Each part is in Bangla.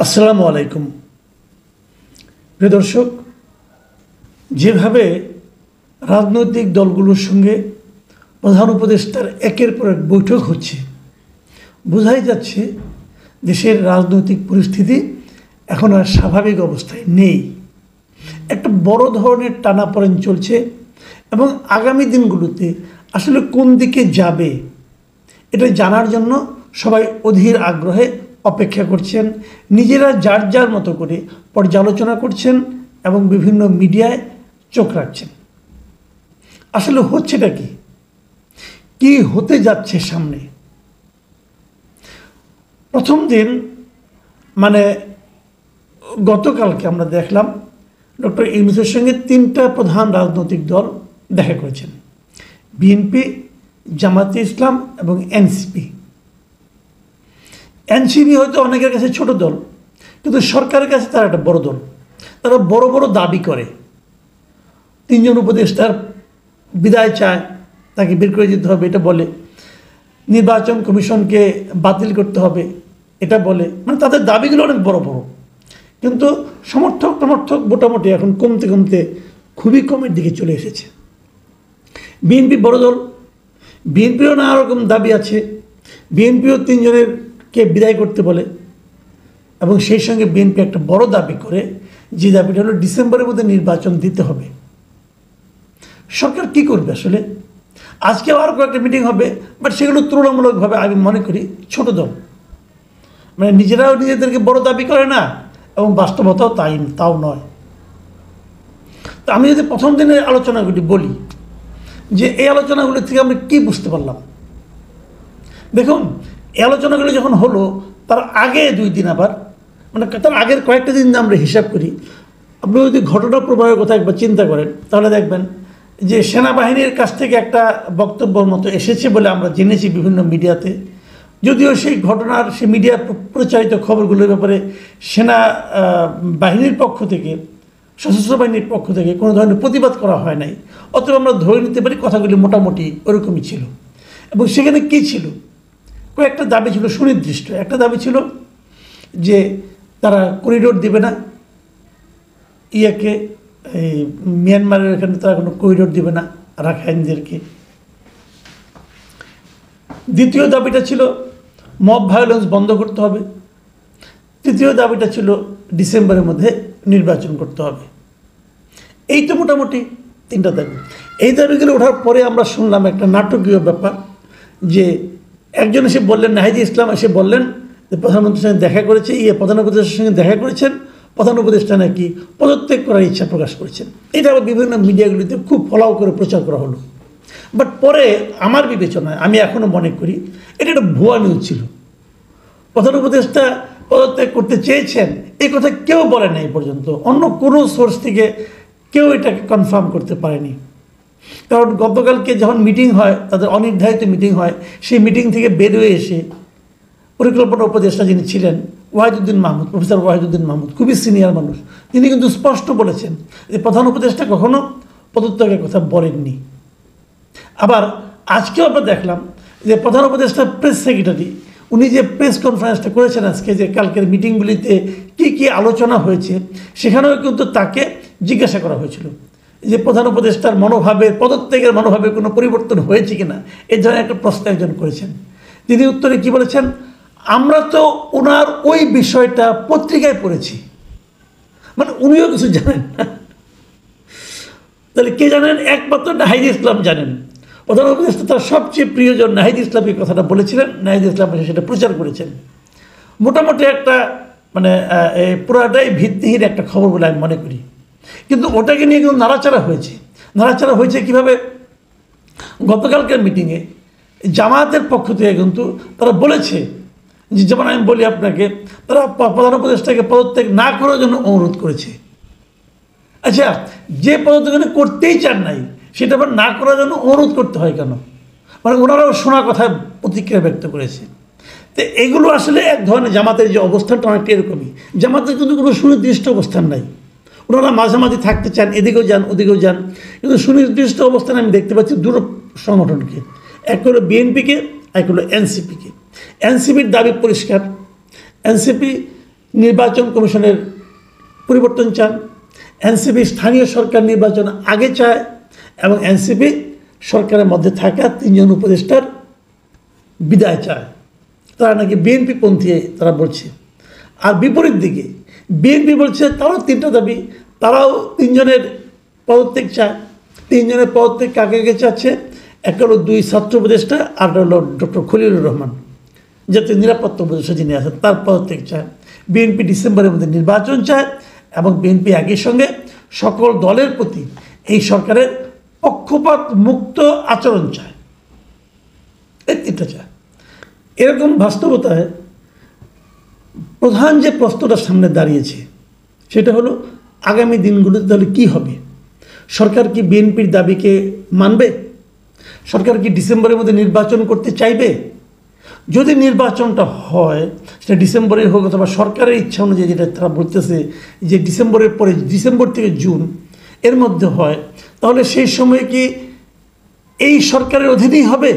আসসালামু আলাইকুম প্রিয় দর্শক, যেভাবে রাজনৈতিক দলগুলোর সঙ্গে প্রধান উপদেষ্টার একের পর এক বৈঠক হচ্ছে, বোঝাই যাচ্ছে দেশের রাজনৈতিক পরিস্থিতি এখন আর স্বাভাবিক অবস্থায় নেই। একটা বড় ধরনের টানাপোড়েন চলছে এবং আগামী দিনগুলোতে আসলে কোন দিকে যাবে এটা জানার জন্য সবাই অধীর আগ্রহে অপেক্ষা করছেন। নিজেরা যার যার মতো করে পর্যালোচনা করছেন এবং বিভিন্ন মিডিয়ায় চোখ রাখছেন। আসলে হচ্ছেটা কি হতে যাচ্ছে সামনে। প্রথম দিন মানে গতকালকে আমরা দেখলাম ডক্টর ইউনূসের সঙ্গে তিনটা প্রধান রাজনৈতিক দল দেখা করেছেন, বিএনপি, জামাতে ইসলাম এবং এনসিপি। এনসিপি হয়তো অনেকের কাছে ছোট দল, কিন্তু সরকারের কাছে তারা একটা বড় দল। তারা বড় বড় দাবি করে, তিনজন উপদেষ্টার বিদায় চায়, তাকে বের করে দিতে হবে এটা বলে, নির্বাচন কমিশনকে বাতিল করতে হবে এটা বলে, মানে তাদের দাবিগুলো অনেক বড় বড়। কিন্তু সমর্থক মোটামুটি এখন কমতে কমতে খুবই কমের দিকে চলে এসেছে। বিএনপি বড় দল, বিএনপিরও নানা রকম দাবি আছে। বিএনপিও তিনজনেরকে বিদায় করতে বলে এবং সেই সঙ্গে বিএনপি একটা বড় দাবি করে, যে দাবিটা হলো ডিসেম্বরের মধ্যে নির্বাচন দিতে হবে। সরকার কি করবে আসলে? আজকে আরও কয়েকটা মিটিং হবে, বাট সেগুলো তুলনামূলকভাবে আমি মনে করি ছোট দল, মানে নিজেরাও নিজেদেরকে বড় দাবি করে না এবং বাস্তবতাও তাও নয়। তো আমি যদি প্রথম দিনের আলোচনাগুলি বলি, যে এই আলোচনাগুলি থেকে আমরা কী বুঝতে পারলাম। দেখুন, এই আলোচনাগুলি যখন হলো তার আগে 2 দিন, আবার মানে তার আগের কয়েকটা দিন আমরা হিসাব করি, আপনি যদি ঘটনা প্রবাহের কথা একবার চিন্তা করেন তাহলে দেখবেন যে সেনাবাহিনীর কাছ থেকে একটা বক্তব্যের মতো এসেছে বলে আমরা জেনেছি বিভিন্ন মিডিয়াতে। যদিও সেই ঘটনার সেই মিডিয়া প্রচারিত খবরগুলোর ব্যাপারে সেনা বাহিনীর পক্ষ থেকে, সশস্ত্র বাহিনীর পক্ষ থেকে কোনো ধরনের প্রতিবাদ করা হয় নাই, অতএব আমরা ধরে নিতে পারি কথাগুলি মোটামুটি ওরকমই ছিল। এবং সেখানে কী ছিল? কয়েকটা দাবি ছিল সুনির্দিষ্ট। একটা দাবি ছিল যে তারা করিডোর দেবে না, এই মিয়ানমারের এখানে তারা কোনো করিডোর দেবে না রাখাইনদেরকে। দ্বিতীয় দাবিটা ছিল মব ভায়োলেন্স বন্ধ করতে হবে। তৃতীয় দাবিটা ছিল ডিসেম্বরের মধ্যে নির্বাচন করতে হবে। এই তো মোটামুটি 3টা দাবি। এই দাবিগুলো ওঠার পরে আমরা শুনলাম একটা নাটকীয় ব্যাপার, যে একজন এসে বললেন, নাহিদ ইসলাম এসে বললেন যে প্রধানমন্ত্রীর সঙ্গে দেখা করেছে, প্রধান উপদেষ্টার সঙ্গে দেখা করেছেন, প্রধান উপদেষ্টা নাকি পদত্যাগ করার ইচ্ছা প্রকাশ করেছেন। এটা আবার বিভিন্ন মিডিয়াগুলিতে খুব ফলাও করে প্রচার করা হলো। বাট পরে আমার বিবেচনায় আমি এখনও মনে করি এটা একটা ভুয়া নিউজ ছিল। প্রধান উপদেষ্টা পদত্যাগ করতে চেয়েছেন এই কথা কেউ বলে নাই পর্যন্ত, অন্য কোনো সোর্স থেকে কেউ এটাকে কনফার্ম করতে পারেনি। কারণ গতকালকে যখন মিটিং হয়, তাদের অনির্ধারিত মিটিং হয়, সেই মিটিং থেকে বের হয়ে এসে পরিকল্পনা উপদেষ্টা যিনি ছিলেন ওয়াহিদুদ্দিন মাহমুদ, প্রফেসর ওয়াহিদুদ্দিন মাহমুদ, খুবই সিনিয়র মানুষ, তিনি কিন্তু স্পষ্ট বলেছেন যে প্রধান উপদেষ্টা কখনো পদত্যাগের কথা বলেননি। আবার আজকেও আমরা দেখলাম যে প্রধান উপদেষ্টা প্রেস সেক্রেটারি উনি যে প্রেস কনফারেন্সটা করেছেন আজকে, যে কালকের মিটিংগুলিতে কি আলোচনা হয়েছে, সেখানেও কিন্তু তাকে জিজ্ঞাসা করা হয়েছিল যে প্রধান উপদেষ্টার মনোভাবের, পদত্যাগের মনোভাবের কোনো পরিবর্তন হয়েছে কিনা, এই ধরনের একটা প্রশ্ন একজন করেছেন। তিনি উত্তরে কি বলেছেন, আমরা তো ওনার ওই বিষয়টা পত্রিকায় পড়েছি। মানে উনিও কিছু জানেন না। তাহলে কে জানেন? একমাত্র নাহিদ ইসলাম জানেন। প্রধান উপদেষ্টা তার সবচেয়ে প্রিয়জন নাহিদ ইসলাম এই কথাটা বলেছিলেন, নাহিদ ইসলাম সেটা প্রচার করেছেন। মোটামুটি একটা মানে পুরাটাই ভিত্তিহীন একটা খবর বলে আমি মনে করি। কিন্তু ওটাকে নিয়ে কিন্তু নাড়াচাড়া হয়েছে কীভাবে? গতকালকের মিটিংয়ে জামায়াতের পক্ষ থেকে কিন্তু তারা বলেছে, যে যেমন আমি বলি আপনাকে, তারা প্রধান উপদেষ্টাকে পদত্যাগ না করার জন্য অনুরোধ করেছে। আচ্ছা, যে পদত্যাগ করতেই চান নাই সেটা আবার না করার জন্য অনুরোধ করতে হয় কেন? মানে ওনারাও শোনা কথা প্রতিক্রিয়া ব্যক্ত করেছে। তো এগুলো আসলে এক ধরনের জামাতের যে অবস্থানটা অনেকটা এরকমই। জামাতের কিন্তু কোনো সুনির্দিষ্ট অবস্থান নাই, ওনারা মাঝামাঝি থাকতে চান, এদিকেও যান ওদিকেও যান, কিন্তু সুনির্দিষ্ট অবস্থানে আমি দেখতে পাচ্ছি দুটো সংগঠনকে, এক হলো বিএনপিকে, এক হলো এনসিপিকে। এনসিপির দাবি পরিষ্কার, এনসিপি নির্বাচন কমিশনের পরিবর্তন চান, এনসিপি স্থানীয় সরকার নির্বাচন আগে চায় এবং এনসিপি সরকারের মধ্যে থাকা 3 জন উপদেষ্টার বিদায় চায়। তারা নাকি বিএনপি পন্থী তারা বলছে। আর বিপরীত দিকে বিএনপি বলছে তারাও 3টা দাবি, তারাও 3 জনের পদত্যাগ চায়। 3 জনের পদত্যাগ কাকে কাকে চাচ্ছে? একটা হলো 2 ছাত্র উপদেষ্টা, আর হলো ডক্টর খলিলুর রহমান জাতীয় নিরাপত্তা উপদেষ্টা যিনি আছেন তার পদত্যাগ চায়। বিএনপি ডিসেম্বরের মধ্যে নির্বাচন চায় এবং বিএনপি একই সঙ্গে সকল দলের প্রতি এই সরকারের পক্ষপাত মুক্ত আচরণ চায়। এই 3টা চায়। এরকম বাস্তবতায় প্রধান যে প্রশ্নটা সামনে দাঁড়িয়েছে সেটা হলো আগামী দিনগুলোতে তাহলে কী হবে? সরকার কি বিএনপির দাবিকে মানবে? সরকার কি ডিসেম্বরের মধ্যে নির্বাচন করতে চাইবে? যদি নির্বাচনটা হয় সেটা ডিসেম্বরের হোক অথবা সরকারের ইচ্ছা অনুযায়ী, যেটা তারা বলতেছে যে ডিসেম্বরের পরে, ডিসেম্বর থেকে জুন এর মধ্যে হয়, তাহলে সেই সময় কি এই সরকারের অধীনেই হবে?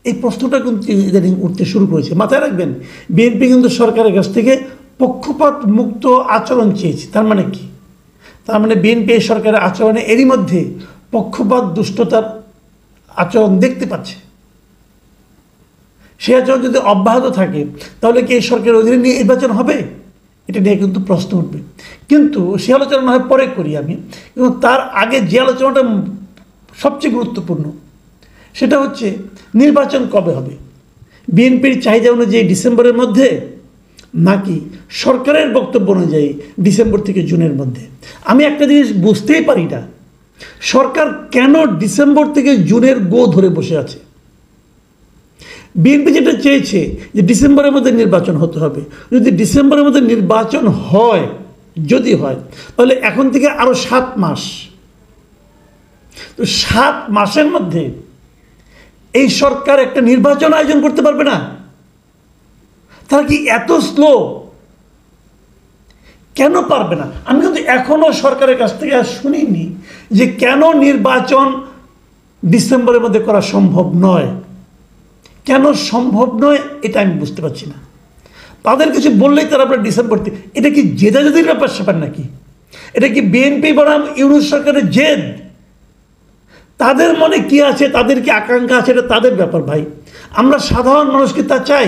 এই প্রশ্নটা কিন্তু ইদানিং উঠতে শুরু করেছে। মাথায় রাখবেন, বিএনপি কিন্তু সরকারের কাছ থেকে পক্ষপাত মুক্ত আচরণ চেয়েছে। তার মানে কি? তার মানে বিএনপি এই সরকারের আচরণে এরই মধ্যে পক্ষপাত দুষ্টতার আচরণ দেখতে পাচ্ছে। সে আচরণ যদি অব্যাহত থাকে তাহলে কি এই সরকারের অধীনে নির্বাচন হবে? এটা নিয়ে কিন্তু প্রশ্ন উঠবে। কিন্তু সে আলোচনা না হয় পরে করি আমি, কিন্তু তার আগে যে আলোচনাটা সবচেয়ে গুরুত্বপূর্ণ সেটা হচ্ছে নির্বাচন কবে হবে। বিএনপির চাহিদা অনুযায়ী ডিসেম্বরের মধ্যে, নাকি সরকারের বক্তব্য অনুযায়ী ডিসেম্বর থেকে জুনের মধ্যে? আমি একটা জিনিস বুঝতেই পারি না, সরকার কেন ডিসেম্বর থেকে জুনের গো ধরে বসে আছে। বিএনপি যেটা চেয়েছে যে ডিসেম্বরের মধ্যে নির্বাচন হতে হবে। যদি ডিসেম্বরের মধ্যে নির্বাচন হয়, যদি হয়, তাহলে এখন থেকে আরও 7 মাস। তো 7 মাসের মধ্যে এই সরকার একটা নির্বাচন আয়োজন করতে পারবে না? তারা কি এত স্লো? কেন পারবে না? আমি কিন্তু এখনো সরকারের কাছ থেকে আর শুনিনি যে কেন নির্বাচন ডিসেম্বরের মধ্যে করা সম্ভব নয়। কেন সম্ভব নয় এটা আমি বুঝতে পারছি না। তাদের কিছু বললেই তারা আপনার ডিসেম্বর থেকে, এটা কি জেদাজেদির ব্যাপার স্যাপার নাকি? এটা কি বিএনপি বনাম ইউনূস সরকারের জেদ? তাদের মনে কি আছে, তাদের কি আকাঙ্ক্ষা আছে, এটা তাদের ব্যাপার ভাই। আমরা সাধারণ মানুষকে তা চাই?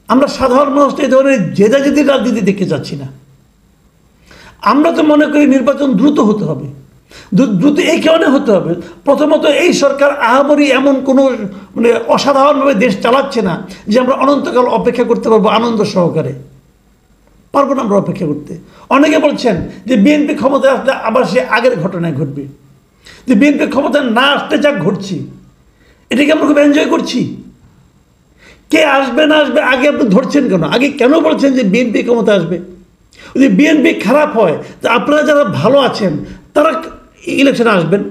আমরা সাধারণ মানুষকে এই ধরনের জেদাজেদির রাজনীতি দেখতে চাচ্ছি না। আমরা তো মনে করি নির্বাচন দ্রুত হতে হবে। দ্রুত এই কারণে হতে হবে, প্রথমত এই সরকার আহামরি এমন কোনো অসাধারণভাবে দেশ চালাচ্ছে না যে আমরা অনন্তকাল অপেক্ষা করতে পারবো আনন্দ সহকারে। পারবো না আমরা অপেক্ষা করতে। অনেকে বলছেন যে বিএনপি ক্ষমতায় আসলে আবার সে আগের ঘটনায় ঘটবে। যে বিএনপি ক্ষমতায় না আসতে যা ঘটছি, এটাকে আমরা খুব এনজয় করছি। কে আসবে না আসবে আগে আপনি ধরছেন কেন? আগে কেন বলছেন যে বিএনপি ক্ষমতা আসবে? যদি বিএনপি খারাপ হয় তো আপনারা যারা ভালো আছেন তারা ইলেকশনে আসবেন,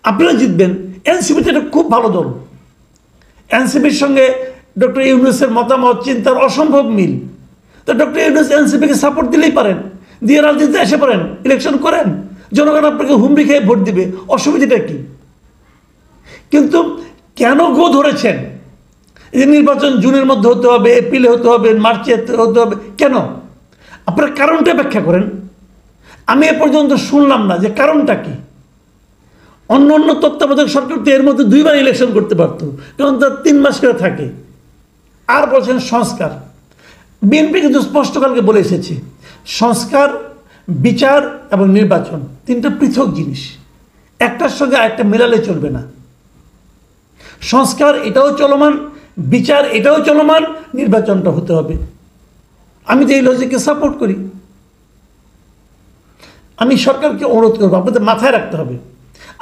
আপনারা জিতবেন। এনসিপিতে এটা খুব ভালো দল। এনসিপির সঙ্গে ডক্টর ইউনূসের মতামত চিন্তার অসম্ভব মিল। তো ডক্টর ইউনূস এনসিপিকে সাপোর্ট দিলেই পারেন, দিয়ে রাজনীতিতে এসে পারেন, ইলেকশন করেন, জনগণ আপনাকে হুমড়ি খেয়ে ভোট দিবে, অসুবিধাটা কি? কিন্তু কেন গো ধরেছেন এই নির্বাচন জুনের মধ্যে হতে হবে, এপ্রিলে হতে হবে, মার্চে হতে হবে? কেন? আপনারা কারণটা ব্যাখ্যা করেন। আমি এ পর্যন্ত শুনলাম না যে কারণটা কি। অন্য অন্য তত্ত্বাবধায়ক সরকার তো এর মধ্যে 2 বার ইলেকশন করতে পারত, কারণ তার 3 মাস করে থাকে। আর বলছেন সংস্কার। বিএনপি কিন্তু স্পষ্টকালকে বলে এসেছে সংস্কার, বিচার এবং নির্বাচন 3টা পৃথক জিনিস, একটার সঙ্গে আরেকটা মেলালে চলবে না। সংস্কার এটাও চলমান, বিচার এটাও চলমান, নির্বাচনটা হতে হবে। আমি তো এই লজিককে সাপোর্ট করি। আমি সরকারকে অনুরোধ করব, আপনাদের মাথায় রাখতে হবে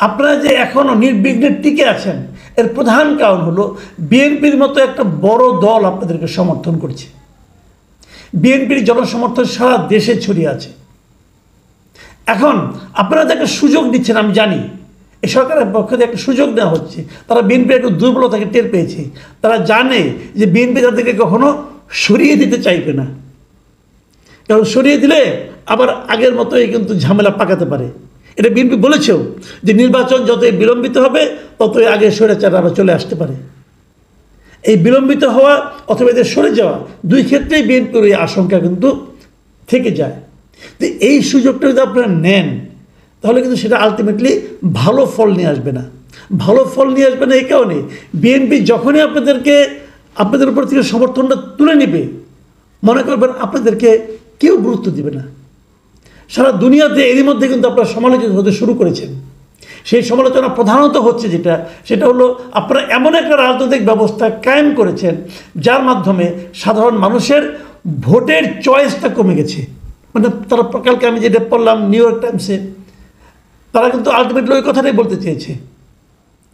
আপনারা যে এখনও নির্বিঘ্নে টিকে আছেন এর প্রধান কারণ হলো বিএনপির মতো একটা বড় দল আপনাদেরকে সমর্থন করছে। বিএনপির জনসমর্থন সারা দেশে ছড়িয়ে আছে। এখন আপনারা যে একটা সুযোগ দিচ্ছেন, আমি জানি এই সরকারের পক্ষ থেকে একটা সুযোগ দেওয়া হচ্ছে। তারা বিএনপির একটু দুর্বলতাকে টের পেয়েছে। তারা জানে যে বিএনপি তাদেরকে কখনো সরিয়ে দিতে চাইবে না, কারণ সরিয়ে দিলে আবার আগের মতোই কিন্তু ঝামেলা পাকাতে পারে। এটা বিএনপি বলেছেও যে নির্বাচন যতই বিলম্বিত হবে ততই আগে স্বৈরাচার আবার চলে আসতে পারে। এই বিলম্বিত হওয়া অথবা এদের সরে যাওয়া দুই ক্ষেত্রেই বিএনপির এই আশঙ্কা কিন্তু থেকে যায়। তো এই সুযোগটা যদি আপনারা নেন তাহলে কিন্তু সেটা আলটিমেটলি ভালো ফল নিয়ে আসবে না। ভালো ফল নিয়ে আসবে না এই কারণে, বিএনপি যখনই আপনাদের উপর থেকে সমর্থনটা তুলে নেবে, মনে করবেন আপনাদেরকে কেউ গুরুত্ব দিবে না। সারা দুনিয়াতে এরই মধ্যে কিন্তু আপনারা সমালোচিত হতে শুরু করেছেন। সেই সমালোচনা প্রধানত হচ্ছে সেটা হলো আপনারা এমন একটা রাজনৈতিক ব্যবস্থা কায়েম করেছেন যার মাধ্যমে সাধারণ মানুষের ভোটের চয়েসটা কমে গেছে। মানে তারা কালকে আমি যেটা পড়লাম নিউ ইয়র্ক টাইমসে, তারা কিন্তু আলটিমেটলি ওই কথাটাই বলতে চেয়েছে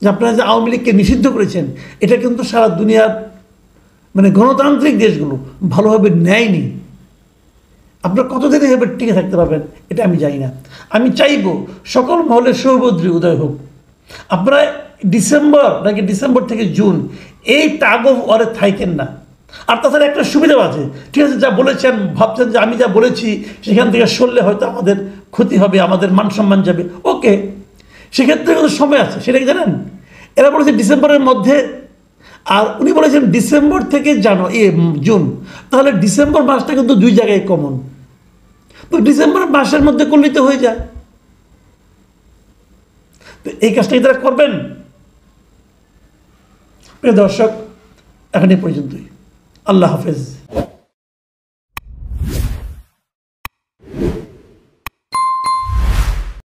যে আপনারা যে আওয়ামী লীগকে নিষিদ্ধ করেছেন এটা কিন্তু সারা দুনিয়ার মানে গণতান্ত্রিক দেশগুলো ভালোভাবে নেয়নি। আপনারা কতদিন এভাবে টিকে থাকতে পারবেন এটা আমি জানি না। আমি চাইব সকল মহলের সৌভদ্রী উদয় হোক। আপনারা ডিসেম্বর থেকে জুন এই টাগ অফ ওয়ারে থাকেন না। আর তাছাড়া একটা সুবিধাও আছে, ঠিক আছে, যা বলেছেন ভাবছেন যে আমি যা বলেছি সেখান থেকে সরলে হয়তো আমাদের ক্ষতি হবে, আমাদের মান সম্মান যাবে, ওকে, সেক্ষেত্রে কিন্তু সময় আছে। সেটা কি জানেন, এরা বলেছে ডিসেম্বরের মধ্যে, আর উনি বলেছেন ডিসেম্বর থেকে জুন, তাহলে ডিসেম্বর মাসটা কিন্তু দুই জায়গায় কমন। তো ডিসেম্বর মাসের মধ্যে করলেই তো হয়ে যায়। তো এই কাজটা কি তারা করবেন? প্রিয় দর্শক, এখন এই পর্যন্তই। আল্লাহ হাফেজ।